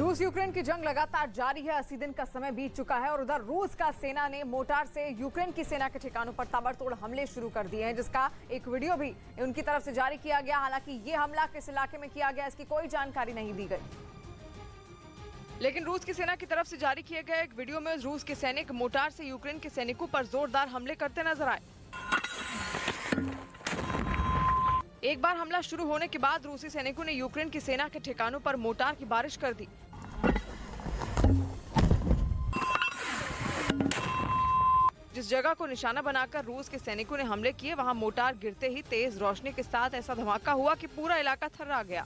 रूस यूक्रेन की जंग लगातार जारी है। 80 दिन का समय बीत चुका है और उधर रूस का सेना ने मोर्टार से यूक्रेन की सेना के ठिकानों पर ताबड़तोड़ हमले शुरू कर दिए हैं, जिसका एक वीडियो भी उनकी तरफ से जारी किया गया। हालांकि ये हमला किस इलाके में किया गया, इसकी कोई जानकारी नहीं दी गई, लेकिन रूस की सेना की तरफ से जारी किए गए एक वीडियो में रूस के सैनिक मोर्टार से यूक्रेन के सैनिकों पर जोरदार हमले करते नजर आए। एक बार हमला शुरू होने के बाद रूसी सैनिकों ने यूक्रेन की सेना के ठिकानों पर मोर्टार की बारिश कर दी। जिस जगह को निशाना बनाकर रूस के सैनिकों ने हमले किए, वहां मोर्टार गिरते ही तेज रोशनी के साथ ऐसा धमाका हुआ कि पूरा इलाका थर्रा गया।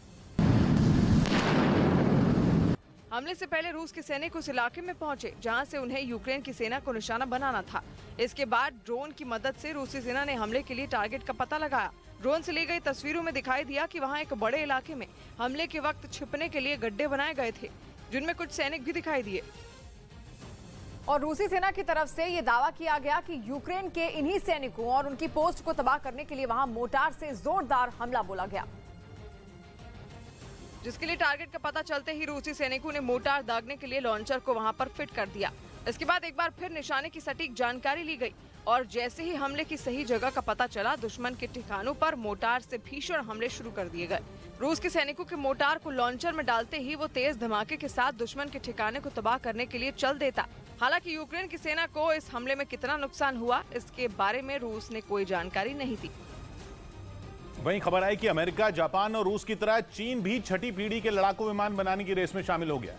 हमले से पहले रूस के सैनिक उस इलाके में पहुंचे जहां से उन्हें यूक्रेन की सेना को निशाना बनाना था। इसके बाद ड्रोन की मदद से रूसी सेना ने हमले के लिए टारगेट का पता लगाया। ड्रोन से ली गई तस्वीरों में दिखाई दिया कि वहां एक बड़े इलाके में हमले के वक्त छिपने के लिए गड्ढे बनाए गए थे, जिनमें कुछ सैनिक भी दिखाई दिए। और रूसी सेना की तरफ से ये दावा किया गया कि यूक्रेन के इन्हीं सैनिकों और उनकी पोस्ट को तबाह करने के लिए वहां मोर्टार से जोरदार हमला बोला गया, जिसके लिए टारगेट का पता चलते ही रूसी सैनिकों ने मोर्टार दागने के लिए लॉन्चर को वहां पर फिट कर दिया। इसके बाद एक बार फिर निशाने की सटीक जानकारी ली गई और जैसे ही हमले की सही जगह का पता चला, दुश्मन के ठिकानों पर मोर्टार से भीषण हमले शुरू कर दिए गए। रूस के सैनिकों के मोर्टार को लॉन्चर में डालते ही वो तेज धमाके के साथ दुश्मन के ठिकाने को तबाह करने के लिए चल देता। हालांकि यूक्रेन की सेना को इस हमले में कितना नुकसान हुआ, इसके बारे में रूस ने कोई जानकारी नहीं दी। वहीं खबर आई कि अमेरिका, जापान और रूस की तरह चीन भी छठी पीढ़ी के लड़ाकू विमान बनाने की रेस में शामिल हो गया।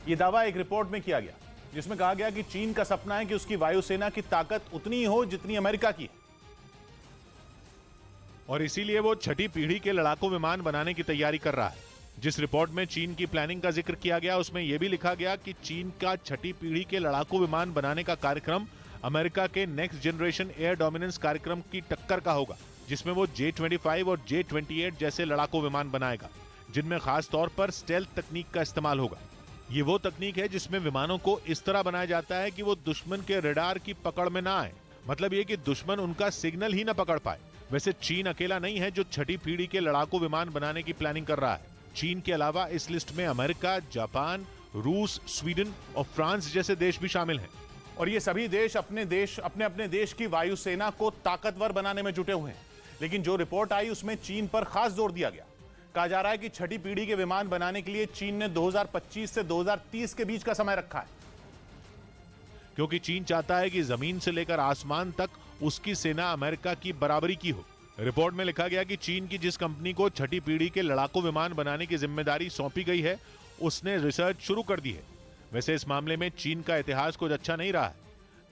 ये दावा एक रिपोर्ट में किया गया, जिसमें कहा गया कि चीन का सपना है कि उसकी वायुसेना की ताकत उतनी ही हो जितनी अमेरिका की है, और इसीलिए वो छठी पीढ़ी के लड़ाकू विमान बनाने की तैयारी कर रहा है। जिस रिपोर्ट में चीन की प्लानिंग का जिक्र किया गया, उसमें यह भी लिखा गया कि चीन का छठी पीढ़ी के लड़ाकू विमान बनाने का कार्यक्रम अमेरिका के नेक्स्ट जनरेशन एयर डोमिनेंस कार्यक्रम की टक्कर का होगा, जिसमें वो J-25 और J-28 जैसे लड़ाकू विमान बनाएगा, जिनमें खास तौर पर स्टेल्थ तकनीक का इस्तेमाल होगा। ये वो तकनीक है जिसमें विमानों को इस तरह बनाया जाता है कि वो दुश्मन के रडार की पकड़ में ना आए, मतलब ये कि दुश्मन उनका सिग्नल ही ना पकड़ पाए। वैसे चीन अकेला नहीं है जो छठी पीढ़ी के लड़ाकू विमान बनाने की प्लानिंग कर रहा है। चीन के अलावा इस लिस्ट में अमेरिका, जापान, रूस, स्वीडन और फ्रांस जैसे देश भी शामिल हैं। और ये सभी देश अपने अपने देश की वायुसेना को ताकतवर बनाने में जुटे हुए हैं। लेकिन जो रिपोर्ट आई उसमें चीन पर खास जोर दिया गया। कहा जा रहा है कि छठी पीढ़ी के विमान बनाने के लिए चीन ने 2025 से 2030 के बीच का समय रखा है, क्योंकि चीन चाहता है कि जमीन से लेकर आसमान तक उसकी सेना अमेरिका की बराबरी की हो। रिपोर्ट में लिखा गया कि चीन की जिस कंपनी को छठी पीढ़ी के लड़ाकू विमान बनाने की जिम्मेदारी सौंपी गई है, उसने रिसर्च शुरू कर दी है। वैसे इस मामले में चीन का इतिहास कुछ अच्छा नहीं रहा है।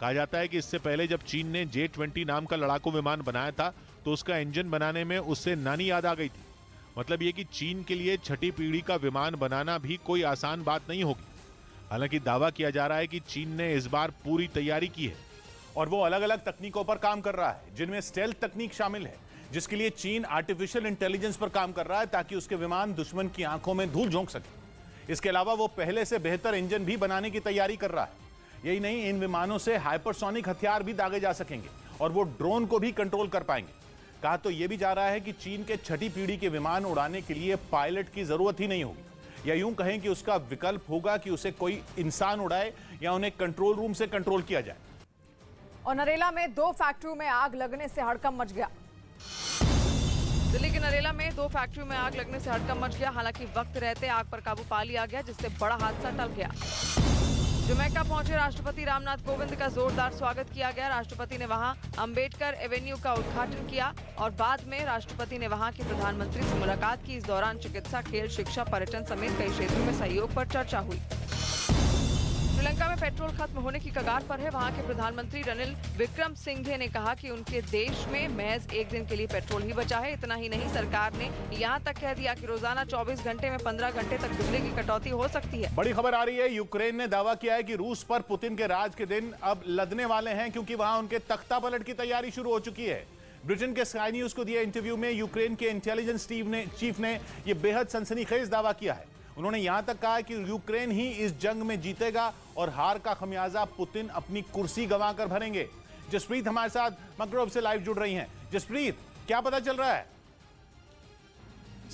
कहा जाता है कि इससे पहले जब चीन ने J-20 नाम का लड़ाकू विमान बनाया था, तो उसका इंजन बनाने में उससे नानी याद आ गई थी। मतलब ये कि चीन के लिए छठी पीढ़ी का विमान बनाना भी कोई आसान बात नहीं होगी। हालांकि दावा किया जा रहा है कि चीन ने इस बार पूरी तैयारी की है और वो अलग अलग तकनीकों पर काम कर रहा है, जिनमें स्टेल्थ तकनीक शामिल है, जिसके लिए चीन आर्टिफिशियल इंटेलिजेंस पर काम कर रहा है ताकि उसके विमान दुश्मन की आंखों में धूल झोंक सके। इसके अलावा वो पहले से बेहतर इंजन भी बनाने की तैयारी कर रहा है। यही नहीं, इन विमानों से हाइपरसोनिक हथियार भी दागे जा सकेंगे और वो ड्रोन को भी कंट्रोल कर पाएंगे। कहा तो यह भी जा रहा है कि चीन के छठी पीढ़ी के विमान उड़ाने के लिए पायलट की जरूरत ही नहीं होगी, या यूं कहें कि उसका विकल्प होगा कि उसे कोई इंसान उड़ाए या उन्हें कंट्रोल रूम से कंट्रोल किया जाए। और नरेला में 2 फैक्ट्रियों में आग लगने से हड़कंप मच गया। दिल्ली के नरेला में 2 फैक्ट्रियों में आग लगने से हड़कंप मच गया। हालांकि वक्त रहते आग पर काबू पा लिया गया, जिससे बड़ा हादसा टल गया। जमैका पहुंचे राष्ट्रपति रामनाथ कोविंद का जोरदार स्वागत किया गया। राष्ट्रपति ने वहां अंबेडकर एवेन्यू का उद्घाटन किया और बाद में राष्ट्रपति ने वहां के प्रधानमंत्री से मुलाकात की। इस दौरान चिकित्सा, खेल, शिक्षा, पर्यटन समेत कई क्षेत्रों में सहयोग पर चर्चा हुई। श्रीलंका में पेट्रोल खत्म होने की कगार पर है। वहां के प्रधानमंत्री रनिल विक्रमसिंघे ने कहा कि उनके देश में महज 1 दिन के लिए पेट्रोल ही बचा है। इतना ही नहीं, सरकार ने यहां तक कह दिया कि रोजाना 24 घंटे में 15 घंटे तक बिजली की कटौती हो सकती है। बड़ी खबर आ रही है, यूक्रेन ने दावा किया है कि रूस पर पुतिन के राज के दिन अब लदने वाले हैं, क्योंकि वहां उनके तख्ता पलट की तैयारी शुरू हो चुकी है। ब्रिटेन के स्काई न्यूज को दिए इंटरव्यू में यूक्रेन के इंटेलिजेंस चीफ ने यह बेहद सनसनीखेज दावा किया है। उन्होंने यहां तक कहा कि यूक्रेन ही इस जंग में जीतेगा और हार का खमियाजा पुतिन अपनी कुर्सी गंवाकर भरेंगे। जसप्रीत हमारे साथ मकरोब से लाइव जुड़ रही हैं। जसप्रीत, क्या पता चल रहा है?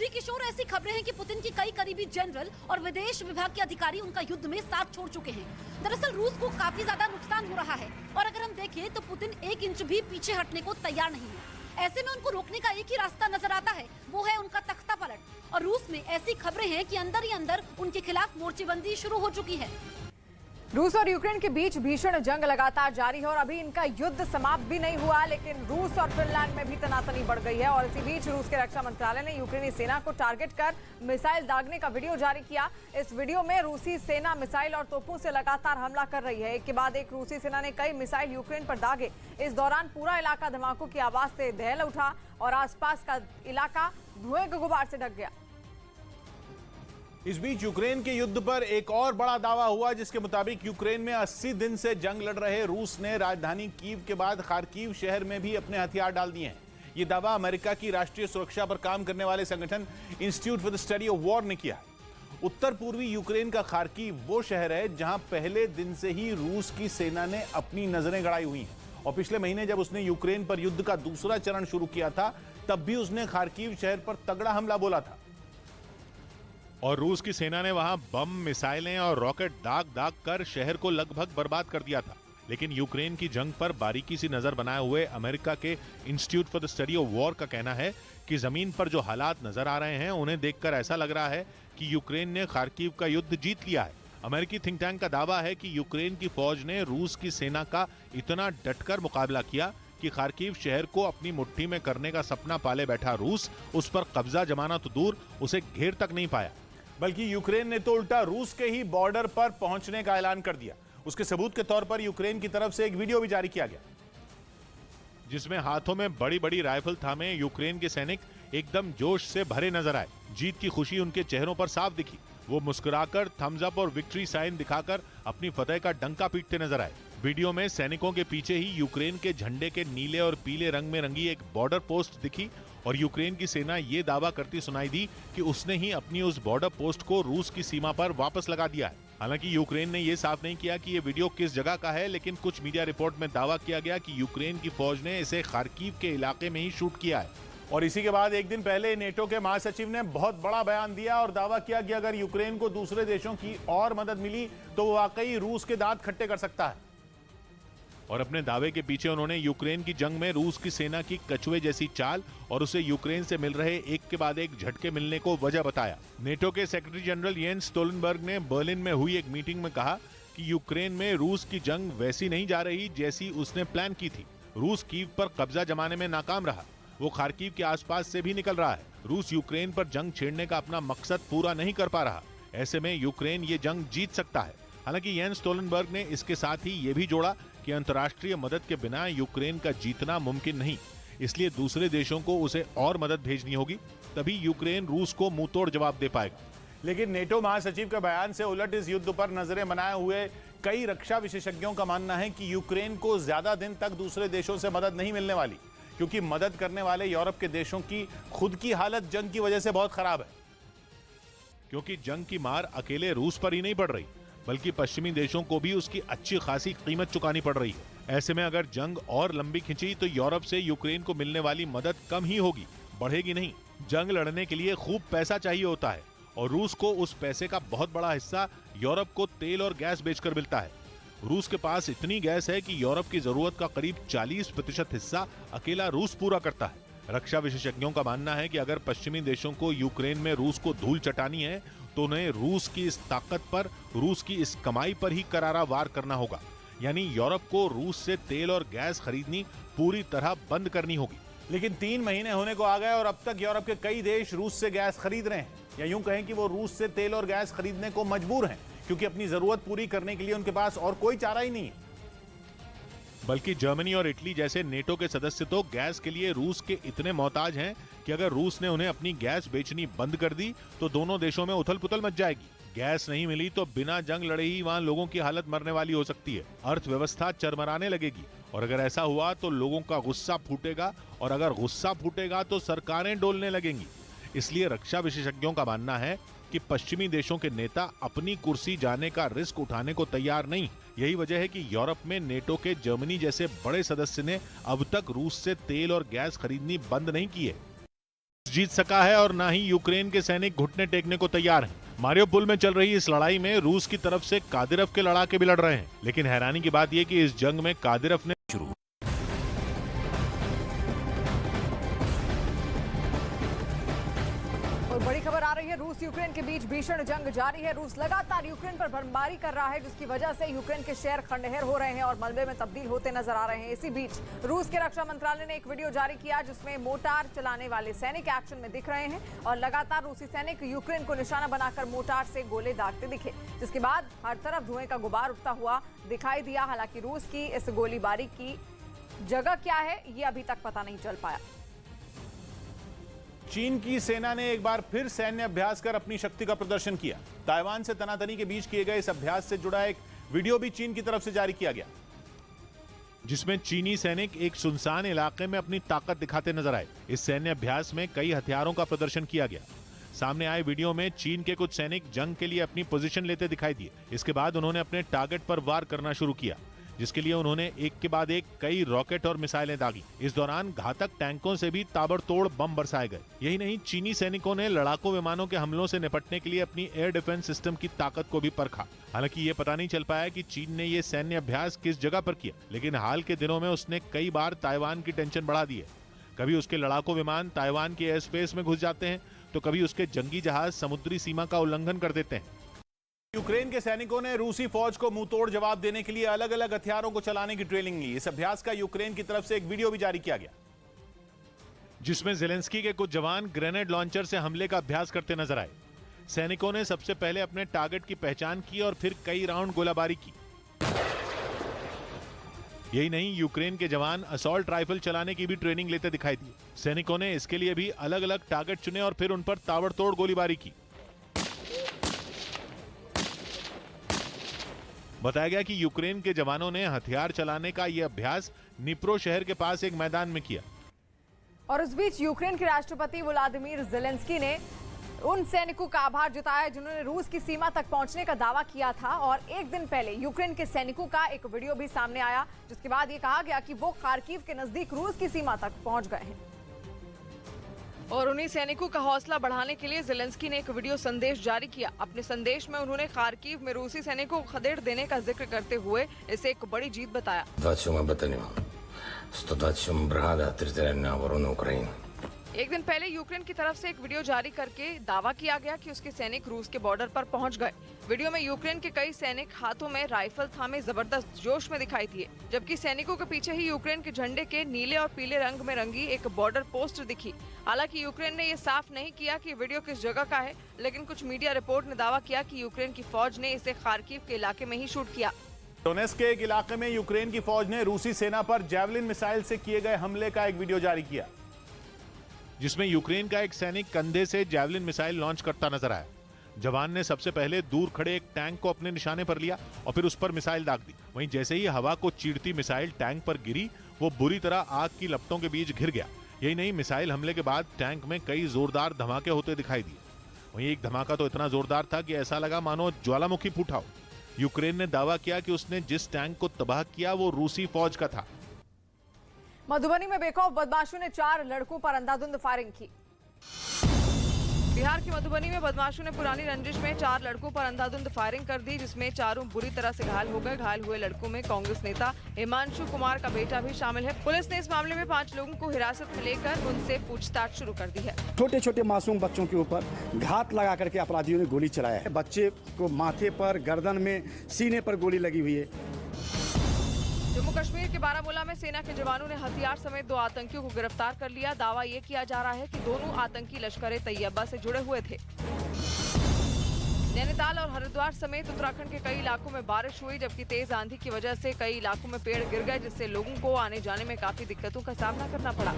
जी किशोर, ऐसी खबरें हैं कि पुतिन की कई करीबी जनरल और विदेश विभाग के अधिकारी उनका युद्ध में साथ छोड़ चुके हैं। दरअसल रूस को काफी ज्यादा नुकसान हो रहा है और अगर हम देखें तो पुतिन 1 इंच भी पीछे हटने को तैयार नहीं है। ऐसे में उनको रोकने का एक ही रास्ता नजर आता है, वो है उनका तख्ता पलट। और रूस में ऐसी खबरें हैं कि अंदर ही अंदर उनके खिलाफ मोर्चेबंदी शुरू हो चुकी है। रूस और यूक्रेन के बीच भीषण जंग लगातार जारी है और अभी इनका युद्ध समाप्त भी नहीं हुआ, लेकिन रूस और फिनलैंड में भी तनातनी बढ़ गई है। और इसी बीच रूस के रक्षा मंत्रालय ने यूक्रेनी सेना को टारगेट कर मिसाइल दागने का वीडियो जारी किया। इस वीडियो में रूसी सेना मिसाइल और तोपों से लगातार हमला कर रही है। एक के बाद एक रूसी सेना ने कई मिसाइल यूक्रेन पर दागे। इस दौरान पूरा इलाका धमाकों की आवाज से दहल उठा और आसपास का इलाका धुएं के गुबार से ढक गया। इस बीच यूक्रेन के युद्ध पर एक और बड़ा दावा हुआ, जिसके मुताबिक यूक्रेन में 80 दिन से जंग लड़ रहे रूस ने राजधानी कीव के बाद खार्किव शहर में भी अपने हथियार डाल दिए हैं। यह दावा अमेरिका की राष्ट्रीय सुरक्षा पर काम करने वाले संगठन institute for the study of war ने किया। उत्तर पूर्वी यूक्रेन का खार्किव वो शहर है जहां पहले दिन से ही रूस की सेना ने अपनी नजरें गड़ाई हुई हैं और पिछले महीने जब उसने यूक्रेन पर युद्ध का दूसरा चरण शुरू किया था, तब भी उसने खार्किव शहर पर तगड़ा हमला बोला था। और रूस की सेना ने वहां बम, मिसाइलें और रॉकेट दाग दाग कर शहर को लगभग बर्बाद कर दिया था। लेकिन यूक्रेन की जंग पर बारीकी से नजर बनाए हुए अमेरिका के institute for the study of war का कहना है कि जमीन पर जो हालात नजर आ रहे हैं उन्हें देखकर ऐसा लग रहा है कि यूक्रेन ने खार्किव का युद्ध जीत लिया है। अमेरिकी थिंक टैंक का दावा है कि यूक्रेन की फौज ने रूस की सेना का इतना डटकर मुकाबला किया कि खार्किव शहर को अपनी मुट्ठी में करने का सपना पाले बैठा रूस उस पर कब्जा जमाना तो दूर, उसे घेर तक नहीं पाया। बल्कि यूक्रेन ने तो उल्टा रूस के ही बॉर्डर पर पहुंचने का ऐलान कर दिया। उसके सबूत के तौर पर यूक्रेन की तरफ से एक वीडियो भी जारी किया गया, जिसमें हाथों में बड़ी बड़ी राइफल थामे यूक्रेन के सैनिक एकदम जोश से भरे नजर आए। जीत की खुशी उनके चेहरों पर साफ दिखी। वो मुस्कुराकर थम्स अप और विक्ट्री साइन दिखाकर अपनी फतेह का डंका पीटते नजर आए। वीडियो में सैनिकों के पीछे ही यूक्रेन के झंडे के नीले और पीले रंग में रंगी एक बॉर्डर पोस्ट दिखी और यूक्रेन की सेना ये दावा करती सुनाई दी कि उसने ही अपनी उस बॉर्डर पोस्ट को रूस की सीमा पर वापस लगा दिया है। हालांकि यूक्रेन ने यह साफ नहीं किया कि ये वीडियो किस जगह का है, लेकिन कुछ मीडिया रिपोर्ट में दावा किया गया कि यूक्रेन की फौज ने इसे खार्किव के इलाके में ही शूट किया है। और इसी के बाद एक दिन पहले नेटो के महासचिव ने बहुत बड़ा बयान दिया और दावा किया कि अगर यूक्रेन को दूसरे देशों की और मदद मिली तो वो वाकई रूस के दांत खट्टे कर सकता है। और अपने दावे के पीछे उन्होंने यूक्रेन की जंग में रूस की सेना की कछुए जैसी चाल और उसे यूक्रेन से मिल रहे एक के बाद एक झटके मिलने को वजह बताया। नेटो के सेक्रेटरी जनरल येंस स्टोलनबर्ग ने बर्लिन में हुई एक मीटिंग में कहा कि यूक्रेन में रूस की जंग वैसी नहीं जा रही जैसी उसने प्लान की थी। रूस कीव पर कब्जा जमाने में नाकाम रहा, वो खार्किव के आसपास से भी निकल रहा है। रूस यूक्रेन पर जंग छेड़ने का अपना मकसद पूरा नहीं कर पा रहा। ऐसे में यूक्रेन ये जंग जीत सकता है। हालांकि येंस स्टोलनबर्ग ने इसके साथ ही ये भी जोड़ा कि अंतर्राष्ट्रीय मदद के बिना यूक्रेन का जीतना मुमकिन नहीं, इसलिए दूसरे देशों को उसे और मदद भेजनी होगी, तभी यूक्रेन रूस को मुंहतोड़ जवाब दे पाएगा। लेकिन नेटो महासचिव के बयान से उलट इस युद्ध पर नजरें बनाए हुए कई रक्षा विशेषज्ञों का मानना है कि यूक्रेन को ज्यादा दिन तक दूसरे देशों से मदद नहीं मिलने वाली, क्योंकि मदद करने वाले यूरोप के देशों की खुद की हालत जंग की वजह से बहुत खराब है। क्योंकि जंग की मार अकेले रूस पर ही नहीं पड़ रही, बल्कि पश्चिमी देशों को भी उसकी अच्छी खासी कीमत चुकानी पड़ रही है। ऐसे में अगर जंग और लंबी खिंची तो यूरोप से यूक्रेन को मिलने वाली मदद कम ही होगी, बढ़ेगी नहीं। जंग लड़ने के लिए खूब पैसा चाहिए होता है और रूस को उस पैसे का बहुत बड़ा हिस्सा यूरोप को तेल और गैस बेचकर मिलता है। रूस के पास इतनी गैस है कि यूरोप की जरूरत का करीब 40% हिस्सा अकेला रूस पूरा करता है। रक्षा विशेषज्ञों का मानना है कि अगर पश्चिमी देशों को यूक्रेन में रूस को धूल चटानी है तो उन्हें रूस की इस ताकत पर, रूस की इस कमाई पर ही करारा वार करना होगा। यानी यूरोप को रूस से तेल और गैस खरीदनी पूरी तरह बंद करनी होगी। लेकिन 3 महीने होने को आ गए और अब तक यूरोप के कई देश रूस से गैस खरीद रहे हैं, या यूं कहें कि वो रूस से तेल और गैस खरीदने को मजबूर हैं, क्योंकि अपनी जरूरत पूरी करने के लिए उनके पास और कोई चारा ही नहीं है। बल्कि जर्मनी और इटली जैसे नेटो के सदस्य तो गैस के लिए रूस के इतने मोहताज हैं कि अगर रूस ने उन्हें अपनी गैस बेचनी बंद कर दी तो दोनों देशों में उथल पुथल मच जाएगी। गैस नहीं मिली तो बिना जंग लड़े ही वहां लोगों की हालत मरने वाली हो सकती है, अर्थव्यवस्था चरमराने लगेगी। और अगर ऐसा हुआ तो लोगों का गुस्सा फूटेगा, और अगर गुस्सा फूटेगा तो सरकारें डोलने लगेंगी। इसलिए रक्षा विशेषज्ञों का मानना है कि पश्चिमी देशों के नेता अपनी कुर्सी जाने का रिस्क उठाने को तैयार नहीं। यही वजह है कि यूरोप में नेटो के जर्मनी जैसे बड़े सदस्य ने अब तक रूस से तेल और गैस खरीदनी बंद नहीं की है। जीत सका है और ना ही यूक्रेन के सैनिक घुटने टेकने को तैयार हैं। मारियोपोल में चल रही इस लड़ाई में रूस की तरफ से कादिरव के लड़ाके भी लड़ रहे हैं, लेकिन हैरानी की बात यह कि इस जंग में कादिरव ने शुरू और बड़ी खबर आ रही है, रूस यूक्रेन के बीच भीषण जंग जारी है। रूस लगातार यूक्रेन पर बमबारी कर रहा है, जिसकी वजह से यूक्रेन के शहर खंडहर हो रहे हैं और मलबे में तब्दील होते नजर आ रहे हैं। इसी बीच रूस के रक्षा मंत्रालय ने एक वीडियो जारी किया जिसमें मोर्टार चलाने वाले सैनिक एक्शन में दिख रहे हैं और लगातार रूसी सैनिक यूक्रेन को निशाना बनाकर मोर्टार से गोले दागते दिखे, जिसके बाद हर तरफ धुएं का गुबार उठता हुआ दिखाई दिया। हालांकि रूस की इस गोलीबारी की जगह क्या है, ये अभी तक पता नहीं चल पाया। चीन की सेना ने एक बार फिर सैन्य अभ्यास कर अपनी शक्ति का प्रदर्शन किया। ताइवान से तनातनी के बीच किए गए इस अभ्यास से जुड़ा एक वीडियो भी चीन की तरफ से जारी किया गया, जिसमें चीनी सैनिक एक सुनसान इलाके में अपनी ताकत दिखाते नजर आए। इस सैन्य अभ्यास में कई हथियारों का प्रदर्शन किया गया। सामने आए वीडियो में चीन के कुछ सैनिक जंग के लिए अपनी पोजीशन लेते दिखाई दिए। इसके बाद उन्होंने अपने टारगेट पर वार करना शुरू किया, जिसके लिए उन्होंने एक के बाद एक कई रॉकेट और मिसाइलें दागी। इस दौरान घातक टैंकों से भी ताबड़तोड़ बम बरसाए गए। यही नहीं, चीनी सैनिकों ने लड़ाकू विमानों के हमलों से निपटने के लिए अपनी एयर डिफेंस सिस्टम की ताकत को भी परखा। हालांकि ये पता नहीं चल पाया कि चीन ने ये सैन्य अभ्यास किस जगह पर किया, लेकिन हाल के दिनों में उसने कई बार ताइवान की टेंशन बढ़ा दी है। कभी उसके लड़ाकू विमान ताइवान के एयर स्पेस में घुस जाते हैं, तो कभी उसके जंगी जहाज समुद्री सीमा का उल्लंघन कर देते हैं। यूक्रेन के सैनिकों ने रूसी फौज को मुंहतोड़ जवाब देने के लिए अलग अलग हथियारों को चलाने की ट्रेनिंग ली। इस अभ्यास का यूक्रेन की तरफ से एक वीडियो भी जारी किया गया, जिसमें जेलेंस्की के कुछ जवान ग्रेनेड लॉन्चर से हमले का अभ्यास करते नजर आए। सैनिकों ने सबसे पहले अपने टारगेट की पहचान की और फिर कई राउंड गोलाबारी की। यही नहीं, यूक्रेन के जवान असॉल्ट राइफल चलाने की भी ट्रेनिंग लेते दिखाई दिए। सैनिकों ने इसके लिए भी अलग अलग टारगेट चुने और फिर उन पर ताबड़तोड़ गोलीबारी की। बताया गया कि यूक्रेन के जवानों ने हथियार चलाने का यह अभ्यास निप्रो शहर के पास एक मैदान में किया। और इस बीच यूक्रेन के राष्ट्रपति व्लादिमीर ज़ेलेंस्की ने उन सैनिकों का आभार जताया जिन्होंने रूस की सीमा तक पहुंचने का दावा किया था। और एक दिन पहले यूक्रेन के सैनिकों का एक वीडियो भी सामने आया, जिसके बाद ये कहा गया कि वो खार्किव के नजदीक रूस की सीमा तक पहुंच गए हैं। और उन्हीं सैनिकों का हौसला बढ़ाने के लिए ज़ेलेंस्की ने एक वीडियो संदेश जारी किया। अपने संदेश में उन्होंने खार्किव में रूसी सैनिकों को खदेड़ देने का जिक्र करते हुए इसे एक बड़ी जीत बताया। 27 батальйон, 127 бригада територіальної оборони України. एक दिन पहले यूक्रेन की तरफ से एक वीडियो जारी करके दावा किया गया कि उसके सैनिक रूस के बॉर्डर पर पहुंच गए। वीडियो में यूक्रेन के कई सैनिक हाथों में राइफल थामे जबरदस्त जोश में दिखाई दिए, जबकि सैनिकों के पीछे ही यूक्रेन के झंडे के नीले और पीले रंग में रंगी एक बॉर्डर पोस्ट दिखी। हालांकि यूक्रेन ने ये साफ नहीं किया कि वीडियो किस जगह का है, लेकिन कुछ मीडिया रिपोर्ट ने दावा किया कि यूक्रेन की फौज ने इसे खार्किव के इलाके में ही शूट किया। डोनेट्स्क के एक इलाके में यूक्रेन की फौज ने रूसी सेना पर जैवलिन मिसाइल से किए गए हमले का एक वीडियो जारी किया, जिसमें यूक्रेन का एक सैनिक कंधे से जैवलिन मिसाइल लॉन्च करता नजर आया। जवान ने सबसे पहले दूर खड़े एक टैंक को अपने निशाने पर लिया और फिर उस पर मिसाइल दाग दी। वहीं जैसे ही हवा को चीरती मिसाइल टैंक पर गिरी, वो बुरी तरह आग की लपटों के बीच घिर गया। यही नहीं, मिसाइल हमले के बाद टैंक में कई जोरदार धमाके होते दिखाई दिए। वहीं एक धमाका तो इतना जोरदार था कि ऐसा लगा मानो ज्वालामुखी फूटा हो। यूक्रेन ने दावा किया कि उसने जिस टैंक को तबाह किया वो रूसी फौज का था। मधुबनी में बेखौफ बदमाशों ने 4 लड़कों पर अंधाधुंध फायरिंग की। बिहार की मधुबनी में बदमाशों ने पुरानी रंजिश में 4 लड़कों पर अंधाधुंध फायरिंग कर दी, जिसमें चारों बुरी तरह से घायल हो गए। घायल हुए लड़कों में कांग्रेस नेता हिमांशु कुमार का बेटा भी शामिल है। पुलिस ने इस मामले में 5 लोगों को हिरासत में लेकर उनसे पूछताछ शुरू कर दी है। छोटे छोटे मासूम बच्चों के ऊपर घात लगा करके अपराधियों ने गोली चलाया है। बच्चे को माथे पर, गर्दन में, सीने पर गोली लगी हुई है। जम्मू कश्मीर के बारामूला में सेना के जवानों ने हथियार समेत 2 आतंकियों को गिरफ्तार कर लिया। दावा ये किया जा रहा है कि दोनों आतंकी लश्कर-ए-तैयबा से जुड़े हुए थे। नैनीताल और हरिद्वार समेत उत्तराखंड के कई इलाकों में बारिश हुई, जबकि तेज आंधी की वजह से कई इलाकों में पेड़ गिर गए, जिससे लोगों को आने जाने में काफी दिक्कतों का सामना करना पड़ा।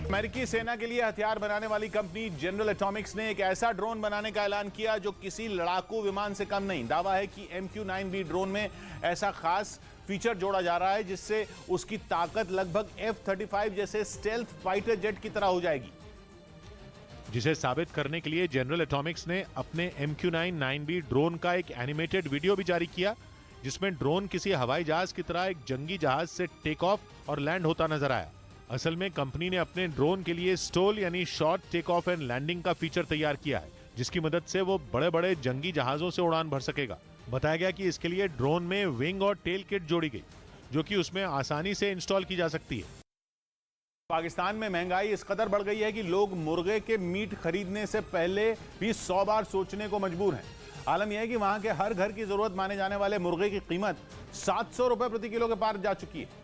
अमेरिकी सेना के लिए हथियार बनाने वाली कंपनी जनरल एटॉमिक्स ने एक ऐसा ड्रोन बनाने का ऐलान किया जो किसी लड़ाकू विमान से कम नहीं। दावा है कि MQ-9B ड्रोन में ऐसा खास फीचर जोड़ा जा रहा है जिससे उसकी ताकत लगभग F-35 जैसे स्टेल्थ फाइटर जेट की तरह हो जाएगी, जिसे साबित करने के लिए जनरल एटॉमिक्स ने अपने MQ-9B ड्रोन का एक एनिमेटेड वीडियो भी जारी किया, जिसमें ड्रोन किसी हवाई जहाज की तरह एक जंगी जहाज से टेक ऑफ और लैंड होता नजर आया। असल में कंपनी ने अपने ड्रोन के लिए स्टोल यानी short take off and landing का फीचर तैयार किया है, जिसकी मदद से वो बड़े बड़े जंगी जहाजों से उड़ान भर सकेगा। बताया गया कि इसके लिए ड्रोन में विंग और टेल किट जोड़ी गई, जो कि उसमें आसानी से इंस्टॉल की जा सकती है। पाकिस्तान में महंगाई इस कदर बढ़ गई है कि लोग मुर्गे के मीट खरीदने से पहले भी 100 बार सोचने को मजबूर हैं। आलम यह है कि वहां के हर घर की जरूरत माने जाने वाले मुर्गे की कीमत 700 रुपए प्रति किलो के पार जा चुकी है।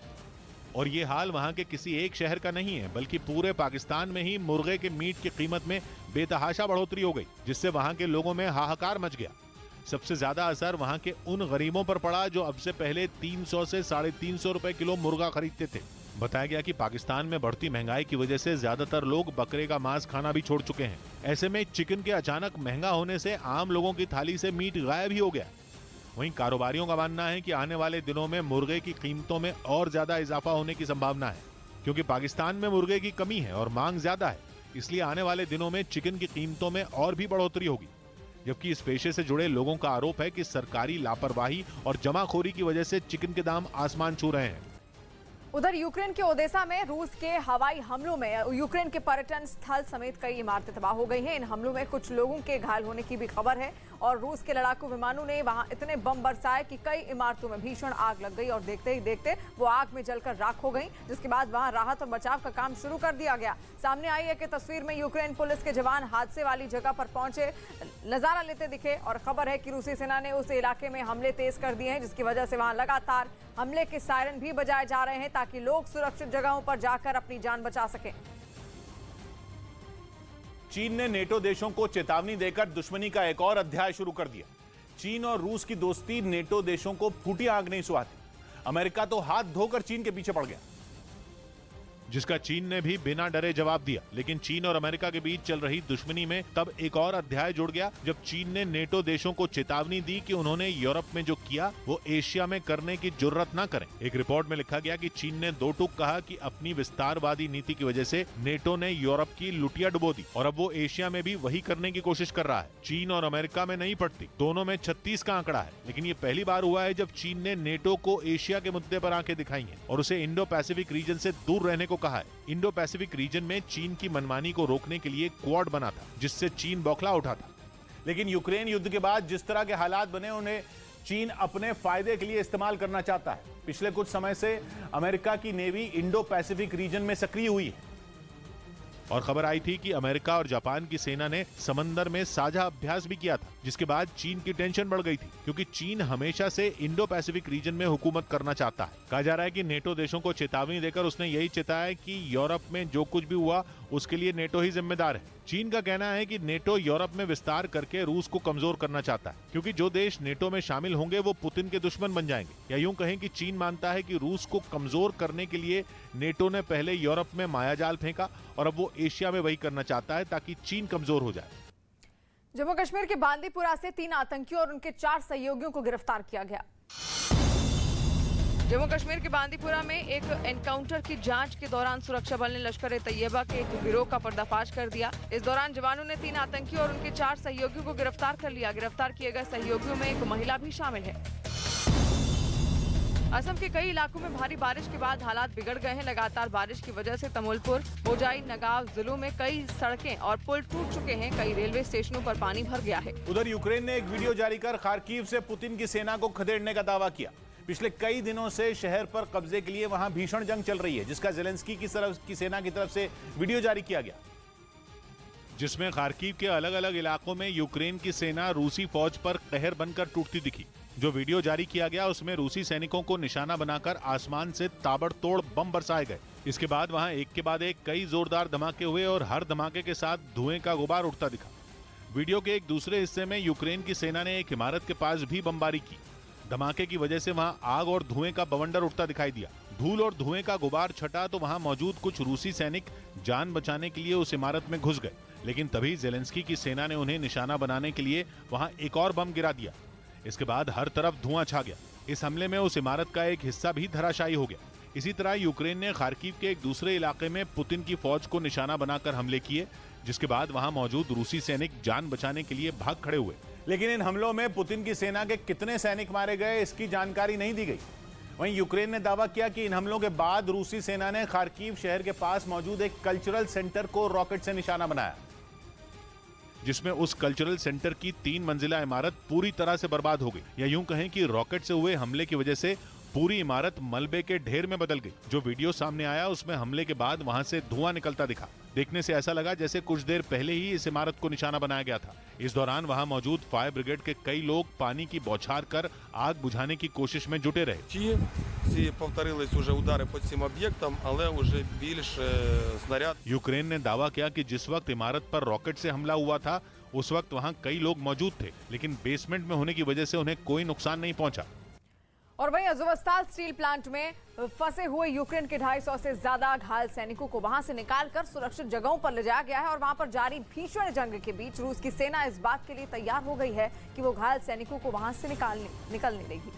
और ये हाल वहां के किसी एक शहर का नहीं है, बल्कि पूरे पाकिस्तान में ही मुर्गे के मीट की कीमत में बेतहाशा बढ़ोतरी हो गई, जिससे वहां के लोगों में हाहाकार मच गया। सबसे ज्यादा असर वहां के उन गरीबों पर पड़ा जो अब से पहले 300 से 350 रुपए किलो मुर्गा खरीदते थे। बताया गया कि पाकिस्तान में बढ़ती महंगाई की वजह से ज्यादातर लोग बकरे का मांस खाना भी छोड़ चुके हैं। ऐसे में चिकन के अचानक महंगा होने से आम लोगों की थाली से मीट गायब ही हो गया। वहीं कारोबारियों का मानना है कि आने वाले दिनों में मुर्गे की कीमतों में और ज्यादा इजाफा होने की संभावना है, क्योंकि पाकिस्तान में मुर्गे की कमी है और मांग ज्यादा है। इसलिए आने वाले दिनों में चिकन की कीमतों में और भी बढ़ोतरी होगी। जबकि इस पेशे से जुड़े लोगों का आरोप है कि सरकारी लापरवाही और जमाखोरी की वजह से चिकन के दाम आसमान छू रहे हैं। उधर यूक्रेन के ओदेसा में रूस के हवाई हमलों में यूक्रेन के पर्यटन स्थल समेत कई इमारतें तबाह हो गई हैं। इन हमलों में कुछ लोगों के घायल होने की भी खबर है और रूस के लड़ाकू विमानों ने वहां इतने बम बरसाए कि कई इमारतों में भीषण आग लग गई और देखते ही देखते वो आग में जलकर राख हो गई, जिसके बाद वहां राहत और बचाव का काम शुरू कर दिया गया। सामने आई है कि तस्वीर में यूक्रेन पुलिस के जवान हादसे वाली जगह पर पहुंचे नजारा लेते दिखे और खबर है कि रूसी सेना ने उस इलाके में हमले तेज कर दिए हैं, जिसकी वजह से वहां लगातार हमले के सायरन भी बजाए जा रहे हैं ताकि लोग सुरक्षित जगहों पर जाकर अपनी जान बचा सकें। चीन ने नेटो देशों को चेतावनी देकर दुश्मनी का एक और अध्याय शुरू कर दिया। चीन और रूस की दोस्ती नेटो देशों को फूटी आग नहीं सुहाती। अमेरिका तो हाथ धोकर चीन के पीछे पड़ गया, जिसका चीन ने भी बिना डरे जवाब दिया। लेकिन चीन और अमेरिका के बीच चल रही दुश्मनी में तब एक और अध्याय जुड़ गया, जब चीन ने नेटो देशों को चेतावनी दी कि उन्होंने यूरोप में जो किया वो एशिया में करने की जुर्रत न करें। एक रिपोर्ट में लिखा गया कि चीन ने दो टूक कहा कि अपनी विस्तारवादी नीति की वजह से नेटो ने यूरोप की लुटिया डुबो दी और अब वो एशिया में भी वही करने की कोशिश कर रहा है। चीन और अमेरिका में नहीं पड़ती, दोनों में 36 का आंकड़ा है। लेकिन ये पहली बार हुआ है जब चीन ने नेटो को एशिया के मुद्दे पर आंखें दिखाई हैं और उसे इंडो पैसिफिक रीजन से दूर रहने को कहा है। इंडो पैसिफिक रीजन में चीन की मनमानी को रोकने के लिए क्वाड बना था, जिससे चीन बौखला उठा था। लेकिन यूक्रेन युद्ध के बाद जिस तरह के हालात बने उन्हें चीन अपने फायदे के लिए इस्तेमाल करना चाहता है। पिछले कुछ समय से अमेरिका की नेवी इंडो पैसिफिक रीजन में सक्रिय हुई है और खबर आई थी कि अमेरिका और जापान की सेना ने समंदर में साझा अभ्यास भी किया था, जिसके बाद चीन की टेंशन बढ़ गई थी, क्योंकि चीन हमेशा से इंडो पैसिफिक रीजन में हुकूमत करना चाहता है। कहा जा रहा है कि नेटो देशों को चेतावनी देकर उसने यही चेताया कि यूरोप में जो कुछ भी हुआ उसके लिए नेटो ही जिम्मेदार है। चीन का कहना है कि नेटो यूरोप में विस्तार करके रूस को कमजोर करना चाहता है, क्योंकि जो देश नेटो में शामिल होंगे वो पुतिन के दुश्मन बन जाएंगे। या यूं कहें कि चीन मानता है कि रूस को कमजोर करने के लिए नेटो ने पहले यूरोप में मायाजाल फेंका और अब वो एशिया में वही करना चाहता है ताकि चीन कमजोर हो जाए। जम्मू कश्मीर के बांदीपुरा से 3 आतंकियों और उनके 4 सहयोगियों को गिरफ्तार किया गया। जम्मू कश्मीर के बांदीपुरा में एक एनकाउंटर की जांच के दौरान सुरक्षा बल ने लश्कर-ए-तैयबा के एक गिरोह का पर्दाफाश कर दिया। इस दौरान जवानों ने 3 आतंकियों और उनके 4 सहयोगियों को गिरफ्तार कर लिया। गिरफ्तार किए गए सहयोगियों में एक महिला भी शामिल है। असम के कई इलाकों में भारी बारिश के बाद हालात बिगड़ गए हैं। लगातार बारिश की वजह से तमुलपुर, मोजाई, नगाव जिलों में कई सड़कें और पुल टूट चुके हैं। कई रेलवे स्टेशनों पर पानी भर गया है। उधर यूक्रेन ने एक वीडियो जारी कर खार्किव से पुतिन की सेना को खदेड़ने का दावा किया। पिछले कई दिनों से शहर पर कब्जे के लिए वहां भीषण जंग चल रही है, जिसका जेलेंस्की की सेना की तरफ से वीडियो जारी किया गया, जिसमें खार्किव के अलग अलग इलाकों में यूक्रेन की सेना रूसी फौज पर कहर बनकर टूटती दिखी। जो वीडियो जारी किया गया उसमें रूसी सैनिकों को निशाना बनाकर आसमान से ताबड़तोड़ बम बरसाए गए। इसके बाद वहां एक के बाद एक कई जोरदार धमाके हुए और हर धमाके के साथ धुएं का गुबार उठता दिखा। वीडियो के एक दूसरे हिस्से में यूक्रेन की सेना ने एक इमारत के पास भी बमबारी की। धमाके की वजह से वहां आग और धुएं का बवंडर उठता दिखाई दिया। धूल और धुएं का गुबार छटा तो वहां मौजूद कुछ रूसी सैनिक जान बचाने के लिए उस इमारत में घुस गए, लेकिन तभी जेलेंस्की की सेना ने उन्हें निशाना बनाने के लिए वहां एक और बम गिरा दिया। इसके बाद हर तरफ धुआं छा गया। इस हमले में उस इमारत का एक हिस्सा भी धराशायी हो गया। इसी तरह यूक्रेन ने खार्किव के एक दूसरे इलाके में पुतिन की फौज को निशाना बनाकर हमले किए, जिसके बाद वहां मौजूद रूसी सैनिक जान बचाने के लिए भाग खड़े हुए। लेकिन इन हमलों में पुतिन की सेना के कितने सैनिक मारे गए इसकी जानकारी नहीं दी गई। वहीं यूक्रेन ने दावा किया कि इन हमलों के बाद रूसी सेना ने खार्किव शहर के पास मौजूद एक कल्चरल सेंटर को रॉकेट से निशाना बनाया, जिसमें उस कल्चरल सेंटर की 3 मंजिला इमारत पूरी तरह से बर्बाद हो गई, या यूं कहें कि रॉकेट से हुए हमले की वजह से पूरी इमारत मलबे के ढेर में बदल गई। जो वीडियो सामने आया उसमें हमले के बाद वहां से धुआं निकलता दिखा। देखने से ऐसा लगा जैसे कुछ देर पहले ही इस इमारत को निशाना बनाया गया था। इस दौरान वहां मौजूद फायर ब्रिगेड के कई लोग पानी की बौछार कर आग बुझाने की कोशिश में जुटे रहे। Ці повторились уже удари по цим об'єктам, але уже більше снаряд. यूक्रेन ने दावा किया कि जिस वक्त इमारत पर रॉकेट से हमला हुआ था उस वक्त वहां कई लोग मौजूद थे, लेकिन बेसमेंट में होने की वजह से उन्हें कोई नुकसान नहीं पहुंचा। और वहीं अज़ोवस्ताल स्टील प्लांट में फंसे हुए यूक्रेन के 250 से ज्यादा घायल सैनिकों को वहां से निकालकर सुरक्षित जगहों पर ले जाया गया है और वहां पर जारी भीषण जंग के बीच रूस की सेना इस बात के लिए तैयार हो गई है कि वो घायल सैनिकों को वहां से निकलने देगी।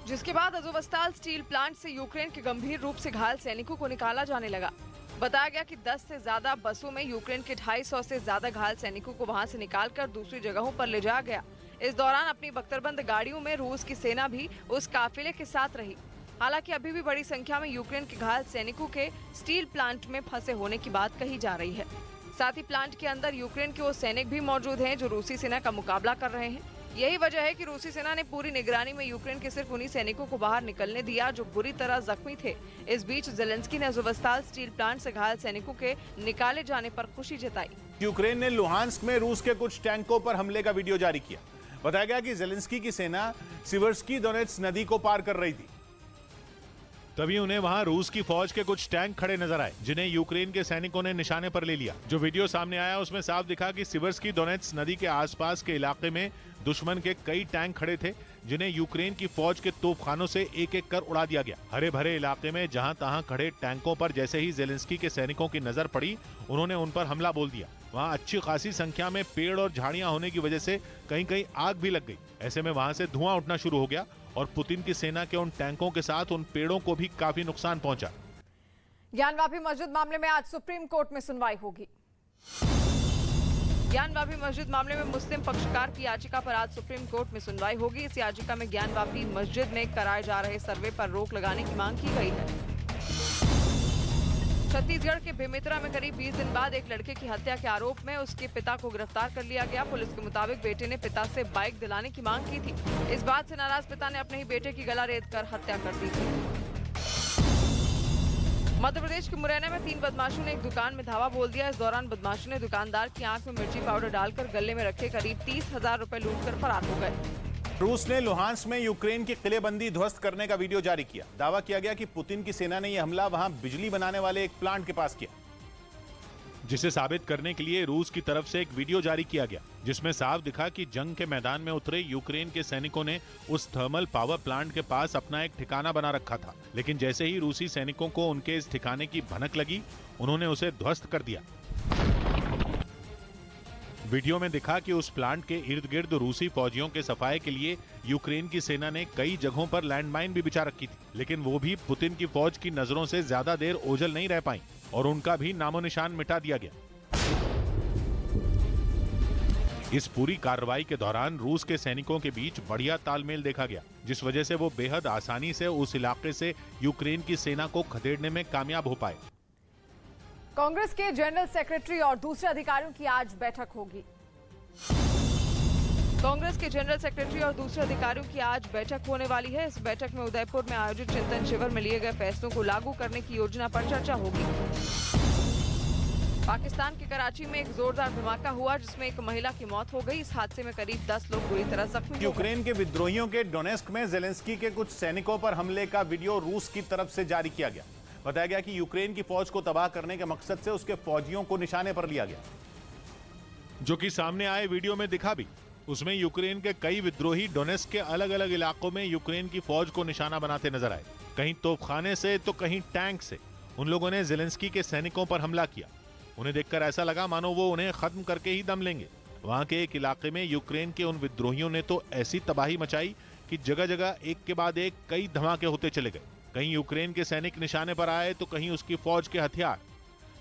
जिसके बाद अज़ोवस्ताल स्टील प्लांट से यूक्रेन के गंभीर रूप से घायल सैनिकों को निकाला जाने लगा। बताया गया कि 10 से ज्यादा बसों में यूक्रेन के 250 से ज्यादा घायल सैनिकों को वहां से निकालकर दूसरी जगहों पर ले जाया गया। इस दौरान अपनी बख्तरबंद गाड़ियों में रूस की सेना भी उस काफिले के साथ रही। हालांकि अभी भी बड़ी संख्या में यूक्रेन के घायल सैनिकों के स्टील प्लांट में फंसे होने की बात कही जा रही है। साथ ही प्लांट के अंदर यूक्रेन के वो सैनिक भी मौजूद हैं जो रूसी सेना का मुकाबला कर रहे हैं। यही वजह है कि रूसी सेना ने पूरी निगरानी में यूक्रेन के सिर्फ उन्हीं सैनिकों को बाहर निकलने दिया जो बुरी तरह जख्मी थे। इस बीच ज़ेलेंस्की ने अज़ोवस्ताल स्टील प्लांट से घायल सैनिकों के निकाले जाने पर खुशी जताई। यूक्रेन ने लुहांस्क में रूस के कुछ टैंकों पर हमले का वीडियो जारी किया। बताया गया कि ज़ेलेंस्की की सेना सिवर्स्की दोनेट्स नदी को पार कर रही थी। तभी उन्हें वहां रूस की फौज के कुछ टैंक खड़े नजर आए, जिन्हें यूक्रेन के सैनिकों ने निशाने पर ले लिया। जो वीडियो सामने आया उसमें साफ दिखा कि सिवर्स्की दोनेट्स नदी के आसपास के इलाके में दुश्मन के कई टैंक खड़े थे, जिन्हें यूक्रेन की फौज के तोपखानों से एक एक कर उड़ा दिया गया। हरे भरे इलाके में जहां तहां खड़े टैंकों पर जैसे ही ज़ेलेंस्की के सैनिकों की नजर पड़ी, उन्होंने उन पर हमला बोल दिया। वहां अच्छी खासी संख्या में पेड़ और झाड़ियां होने की वजह से कहीं कहीं आग भी लग गई। ऐसे में वहां से धुआं उठना शुरू हो गया और पुतिन की सेना के उन टैंकों के साथ उन पेड़ों को भी काफी नुकसान पहुंचा। ज्ञानवापी मस्जिद मामले में आज सुप्रीम कोर्ट में सुनवाई होगी। ज्ञानवापी मस्जिद मामले में मुस्लिम पक्षकार की याचिका पर आज सुप्रीम कोर्ट में सुनवाई होगी। इस याचिका में ज्ञानवापी मस्जिद में कराए जा रहे सर्वे पर रोक लगाने की मांग की गई है। छत्तीसगढ़ के बेमेतरा में करीब 20 दिन बाद एक लड़के की हत्या के आरोप में उसके पिता को गिरफ्तार कर लिया गया। पुलिस के मुताबिक बेटे ने पिता से बाइक दिलाने की मांग की थी। इस बात से नाराज पिता ने अपने ही बेटे की गला रेत कर हत्या कर दी थी। मध्य प्रदेश के मुरैना में 3 बदमाशों ने एक दुकान में धावा बोल दिया। इस दौरान बदमाशों ने दुकानदार की आंख में मिर्ची पाउडर डालकर गले में रखे करीब 30,000 रुपए लूटकर फरार हो गए। रूस ने लुहांस्क में यूक्रेन की किलेबंदी ध्वस्त करने का वीडियो जारी किया। दावा किया गया कि पुतिन की सेना ने यह हमला वहां बिजली बनाने वाले एक प्लांट के पास किया, जिसे साबित करने के लिए रूस की तरफ से एक वीडियो जारी किया गया, जिसमें साफ दिखा कि जंग के मैदान में उतरे यूक्रेन के सैनिकों ने उस थर्मल पावर प्लांट के पास अपना एक ठिकाना बना रखा था। लेकिन जैसे ही रूसी सैनिकों को उनके इस ठिकाने की भनक लगी, उन्होंने उसे ध्वस्त कर दिया। वीडियो में दिखा कि उस प्लांट के इर्द गिर्द रूसी फौजियों के सफाये के लिए यूक्रेन की सेना ने कई जगहों पर लैंडमाइन भी बिछा रखी थी, लेकिन वो भी पुतिन की फौज की नजरों से ज्यादा देर ओझल नहीं रह पाई और उनका भी नामो निशान मिटा दिया गया। इस पूरी कार्रवाई के दौरान रूस के सैनिकों के बीच बढ़िया तालमेल देखा गया, जिस वजह से वो बेहद आसानी से उस इलाके से यूक्रेन की सेना को खदेड़ने में कामयाब हो पाए। कांग्रेस के जनरल सेक्रेटरी और दूसरे अधिकारियों की आज बैठक होगी। कांग्रेस के जनरल सेक्रेटरी और दूसरे अधिकारियों की आज बैठक होने वाली है। इस बैठक में उदयपुर में आयोजित चिंतन शिविर में लिए गए फैसलों को लागू करने की योजना पर चर्चा होगी। पाकिस्तान के कराची में एक जोरदार धमाका हुआ, जिसमें एक महिला की मौत हो गई। इस हादसे में करीब 10 लोग बुरी तरह जख्मी हो गए। यूक्रेन के विद्रोहियों के डोनेस्क में ज़ेलेंस्की के कुछ सैनिकों पर हमले का वीडियो रूस की तरफ से जारी किया गया। बताया गया कि यूक्रेन की फौज को तबाह करने के मकसद से उसके फौजियों को निशाने पर लिया गया, जो कि सामने आए वीडियो में दिखा भी। उसमें यूक्रेन के कई विद्रोही डोनेस्क के अलग अलग इलाकों में यूक्रेन की फौज को निशाना बनाते नजर आए। कहीं तोपखाने से तो कहीं टैंक से उन लोगों ने ज़ेलेंस्की के सैनिकों पर हमला किया। उन्हें देखकर ऐसा लगा मानो वो उन्हें खत्म करके ही दम लेंगे। वहां के एक इलाके में यूक्रेन के उन विद्रोहियों ने तो ऐसी तबाही मचाई कि जगह जगह एक के बाद एक कई धमाके होते चले गए। कहीं यूक्रेन के सैनिक निशाने पर आए तो कहीं उसकी फौज के हथियार,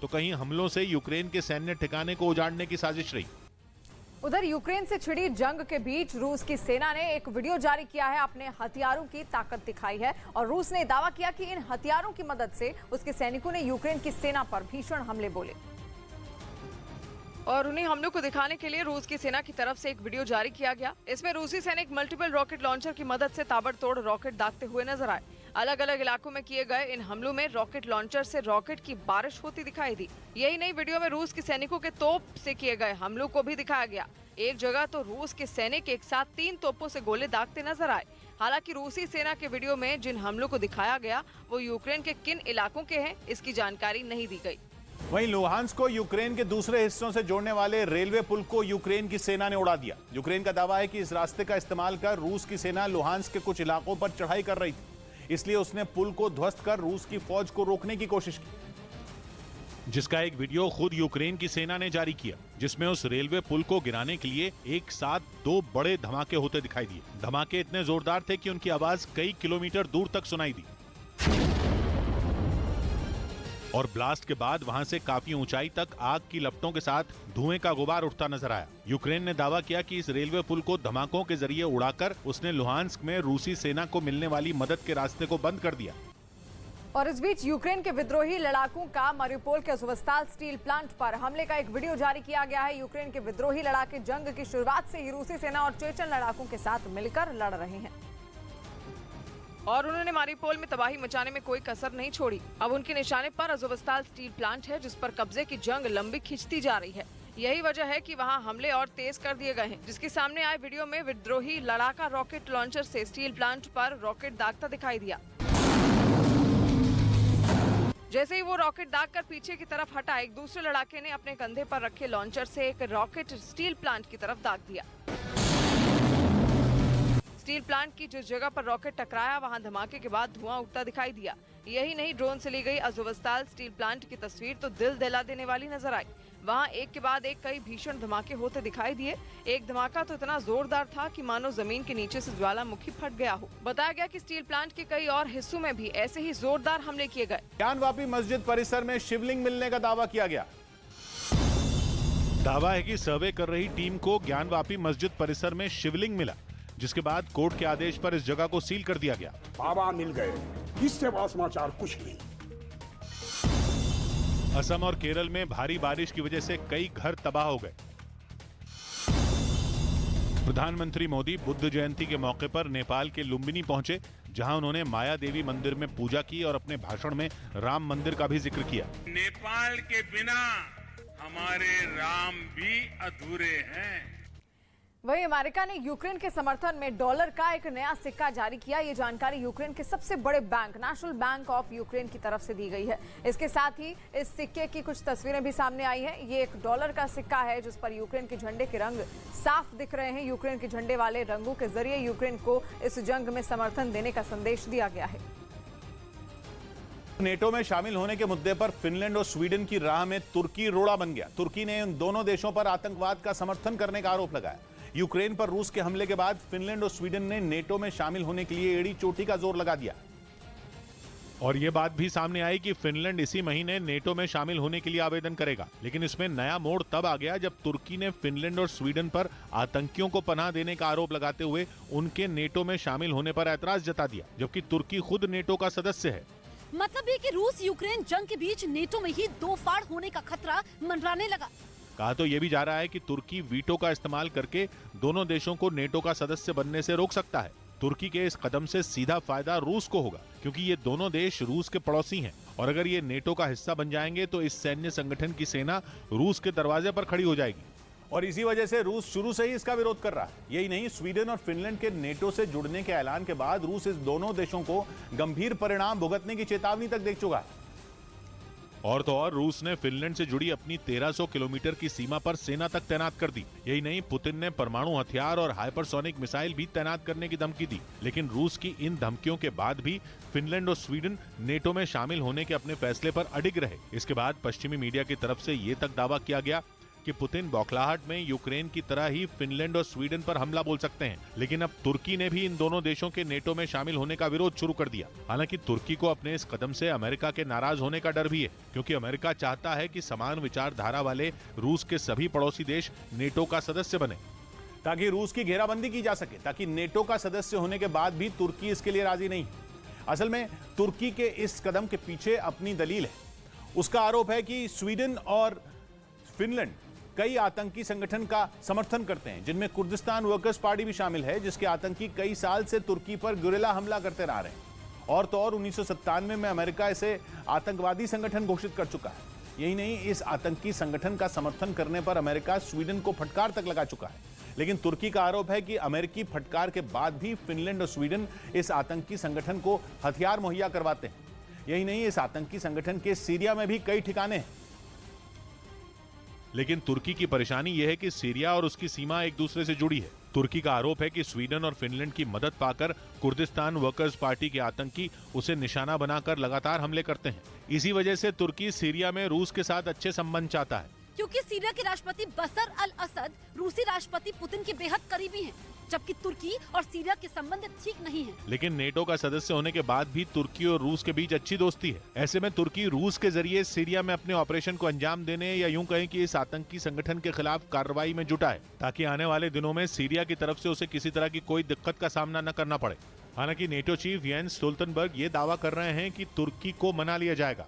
तो कहीं हमलों से यूक्रेन के सैन्य ठिकाने को उजाड़ने की साजिश रही। उधर यूक्रेन से छिड़ी जंग के बीच रूस की सेना ने एक वीडियो जारी किया है, अपने हथियारों की ताकत दिखाई है और रूस ने दावा किया कि इन हथियारों की मदद से उसके सैनिकों ने यूक्रेन की सेना पर भीषण हमले बोले। और उन्हीं हमलों को दिखाने के लिए रूस की सेना की तरफ से एक वीडियो जारी किया गया। इसमें रूसी सैनिक मल्टीपल रॉकेट लॉन्चर की मदद से ताबड़तोड़ रॉकेट दागते हुए नजर आए। अलग अलग इलाकों में किए गए इन हमलों में रॉकेट लॉन्चर से रॉकेट की बारिश होती दिखाई दी। यही नहीं, वीडियो में रूस के सैनिकों के तोप से किए गए हमलों को भी दिखाया गया। एक जगह तो रूस के सैनिक एक साथ 3 तोपों से गोले दागते नजर आए। हालांकि रूसी सेना के वीडियो में जिन हमलों को दिखाया गया वो यूक्रेन के किन इलाकों के हैं, इसकी जानकारी नहीं दी गई। वहीं लुहांस्क को यूक्रेन के दूसरे हिस्सों से जोड़ने वाले रेलवे पुल को यूक्रेन की सेना ने उड़ा दिया। यूक्रेन का दावा है कि इस रास्ते का इस्तेमाल कर रूस की सेना लुहांस्क के कुछ इलाकों पर चढ़ाई कर रही थी, इसलिए उसने पुल को ध्वस्त कर रूस की फौज को रोकने की कोशिश की, जिसका एक वीडियो खुद यूक्रेन की सेना ने जारी किया, जिसमें उस रेलवे पुल को गिराने के लिए एक साथ 2 बड़े धमाके होते दिखाई दिए। धमाके इतने जोरदार थे कि उनकी आवाज कई किलोमीटर दूर तक सुनाई दी और ब्लास्ट के बाद वहां से काफी ऊंचाई तक आग की लपटों के साथ धुएं का गुबार उठता नजर आया। यूक्रेन ने दावा किया कि इस रेलवे पुल को धमाकों के जरिए उड़ाकर उसने लुहांस्क में रूसी सेना को मिलने वाली मदद के रास्ते को बंद कर दिया। और इस बीच यूक्रेन के विद्रोही लड़ाकों का मारिउपोल के अज़ोवस्ताल स्टील प्लांट पर हमले का एक वीडियो जारी किया गया है। यूक्रेन के विद्रोही लड़ाके जंग की शुरुआत से ही रूसी सेना और चेचन लड़ाकों के साथ मिलकर लड़ रहे हैं और उन्होंने मारिउपोल में तबाही मचाने में कोई कसर नहीं छोड़ी। अब उनके निशाने पर अज़ोवस्ताल स्टील प्लांट है, जिस पर कब्जे की जंग लंबी खिंचती जा रही है। यही वजह है कि वहां हमले और तेज कर दिए गए हैं, जिसके सामने आए वीडियो में विद्रोही लड़ाका रॉकेट लॉन्चर से स्टील प्लांट पर रॉकेट दागता दिखाई दिया। जैसे ही वो रॉकेट दाग कर पीछे की तरफ हटा, एक दूसरे लड़ाके ने अपने कंधे पर रखे लॉन्चर से एक रॉकेट स्टील प्लांट की तरफ दाग दिया। स्टील प्लांट की जिस जगह पर रॉकेट टकराया वहां धमाके के बाद धुआं उठता दिखाई दिया। यही नहीं, ड्रोन से ली गई अज़ोवस्ताल स्टील प्लांट की तस्वीर तो दिल दहला देने वाली नजर आई। वहां एक के बाद एक कई भीषण धमाके होते दिखाई दिए। एक धमाका तो इतना जोरदार था कि मानो जमीन के नीचे से ज्वालामुखी फट गया हो। बताया गया कि स्टील प्लांट के कई और हिस्सों में भी ऐसे ही जोरदार हमले किए गए। ज्ञानवापी मस्जिद परिसर में शिवलिंग मिलने का दावा किया गया। दावा है कि सर्वे कर रही टीम को ज्ञानवापी मस्जिद परिसर में शिवलिंग मिला, जिसके बाद कोर्ट के आदेश पर इस जगह को सील कर दिया गया। बाबा मिल गए, इससे बड़ा समाचार कुछ नहीं। असम और केरल में भारी बारिश की वजह से कई घर तबाह हो गए। प्रधानमंत्री मोदी बुद्ध जयंती के मौके पर नेपाल के लुम्बिनी पहुंचे, जहां उन्होंने माया देवी मंदिर में पूजा की और अपने भाषण में राम मंदिर का भी जिक्र किया। नेपाल के बिना हमारे राम भी अधूरे हैं। वहीं अमेरिका ने यूक्रेन के समर्थन में डॉलर का एक नया सिक्का जारी किया। ये जानकारी यूक्रेन के सबसे बड़े bank national bank of Ukraine की तरफ से दी गई है। इसके साथ ही इस सिक्के की कुछ तस्वीरें भी सामने आई हैं। ये एक डॉलर का सिक्का है, जिस पर यूक्रेन के झंडे के रंग साफ दिख रहे हैं। यूक्रेन के झंडे वाले रंगों के जरिए यूक्रेन को इस जंग में समर्थन देने का संदेश दिया गया है। नेटो में शामिल होने के मुद्दे पर फिनलैंड और स्वीडन की राह में तुर्की रोड़ा बन गया। तुर्की ने इन दोनों देशों पर आतंकवाद का समर्थन करने का आरोप लगाया। यूक्रेन पर रूस के हमले के बाद फिनलैंड और स्वीडन ने नेटो में शामिल होने के लिए एड़ी चोटी का जोर लगा दिया। और ये बात भी सामने आई कि फिनलैंड इसी महीने नेटो में शामिल होने के लिए आवेदन करेगा। लेकिन इसमें नया मोड़ तब आ गया जब तुर्की ने फिनलैंड और स्वीडन पर आतंकियों को पनाह देने का आरोप लगाते हुए उनके नेटो में शामिल होने पर ऐतराज जता दिया, जबकि तुर्की खुद नेटो का सदस्य है। मतलब ये कि रूस यूक्रेन जंग के बीच नेटो में ही दो फाड़ होने का खतरा मंडराने लगा। कहा तो ये भी जा रहा है कि तुर्की वीटो का इस्तेमाल करके दोनों देशों को नेटो का सदस्य बनने से रोक सकता है। तुर्की के इस कदम से सीधा फायदा रूस को होगा, क्योंकि ये दोनों देश रूस के पड़ोसी हैं और अगर ये नेटो का हिस्सा बन जाएंगे तो इस सैन्य संगठन की सेना रूस के दरवाजे पर खड़ी हो जाएगी। और इसी वजह से रूस शुरू से ही इसका विरोध कर रहा है। यही नहीं, स्वीडन और फिनलैंड के नेटो से जुड़ने के ऐलान के बाद रूस इस दोनों देशों को गंभीर परिणाम भुगतने की चेतावनी तक दे चुका है। और तो और रूस ने फिनलैंड से जुड़ी अपनी 1300 किलोमीटर की सीमा पर सेना तक तैनात कर दी। यही नहीं, पुतिन ने परमाणु हथियार और हाइपरसोनिक मिसाइल भी तैनात करने की धमकी दी। लेकिन रूस की इन धमकियों के बाद भी फिनलैंड और स्वीडन नेटो में शामिल होने के अपने फैसले पर अडिग रहे। इसके बाद पश्चिमी मीडिया की तरफ से ये तक दावा किया गया कि पुतिन बौखलाहट में यूक्रेन की तरह ही फिनलैंड और स्वीडन पर हमला बोल सकते हैं, लेकिन अब तुर्की ने भी इन दोनों देशों के नेटो में शामिल होने का विरोध शुरू कर दिया। हालांकि तुर्की को अपने इस कदम से अमेरिका के नाराज होने का डर भी है, क्योंकि अमेरिका चाहता है कि समान विचारधारा वाले रूस के सभी पड़ोसी देश नेटो का सदस्य बने, ताकि रूस की घेराबंदी की जा सके, ताकि नेटो का सदस्य होने के बाद भी तुर्की इसके लिए राजी नहीं। असल में तुर्की के इस कदम के पीछे अपनी दलील है। उसका आरोप है कि स्वीडन और फिनलैंड कई आतंकी संगठन का समर्थन करते हैं, जिनमें कुर्दिस्तान वर्कर्स पार्टी भी शामिल है, जिसके आतंकी कई साल से तुर्की पर गुरिल्ला हमला करते रह रहे हैं। और तो और 1997 में अमेरिका इसे आतंकवादी संगठन घोषित कर चुका है। यही नहीं, इस आतंकी संगठन का समर्थन करने पर अमेरिका स्वीडन को फटकार तक लगा चुका है। लेकिन तुर्की का आरोप है कि अमेरिकी फटकार के बाद भी फिनलैंड और स्वीडन इस आतंकी संगठन को हथियार मुहैया करवाते हैं। यही नहीं, इस आतंकी संगठन के सीरिया में भी कई ठिकाने हैं। लेकिन तुर्की की परेशानी यह है कि सीरिया और उसकी सीमा एक दूसरे से जुड़ी है। तुर्की का आरोप है कि स्वीडन और फिनलैंड की मदद पाकर कुर्दिस्तान वर्कर्स पार्टी के आतंकी उसे निशाना बनाकर लगातार हमले करते हैं। इसी वजह से तुर्की सीरिया में रूस के साथ अच्छे संबंध चाहता है, क्योंकि सीरिया के राष्ट्रपति बशर अल असद रूसी राष्ट्रपति पुतिन के बेहद करीबी हैं, जबकि तुर्की और सीरिया के संबंध ठीक नहीं हैं। लेकिन नेटो का सदस्य होने के बाद भी तुर्की और रूस के बीच अच्छी दोस्ती है। ऐसे में तुर्की रूस के जरिए सीरिया में अपने ऑपरेशन को अंजाम देने या यूं कहें कि इस आतंकी संगठन के खिलाफ कार्रवाई में जुटा है, ताकि आने वाले दिनों में सीरिया की तरफ से उसे किसी तरह की कोई दिक्कत का सामना न करना पड़े। हालांकि नेटो चीफ येंस स्टोल्टनबर्ग ये दावा कर रहे हैं कि तुर्की को मना लिया जाएगा।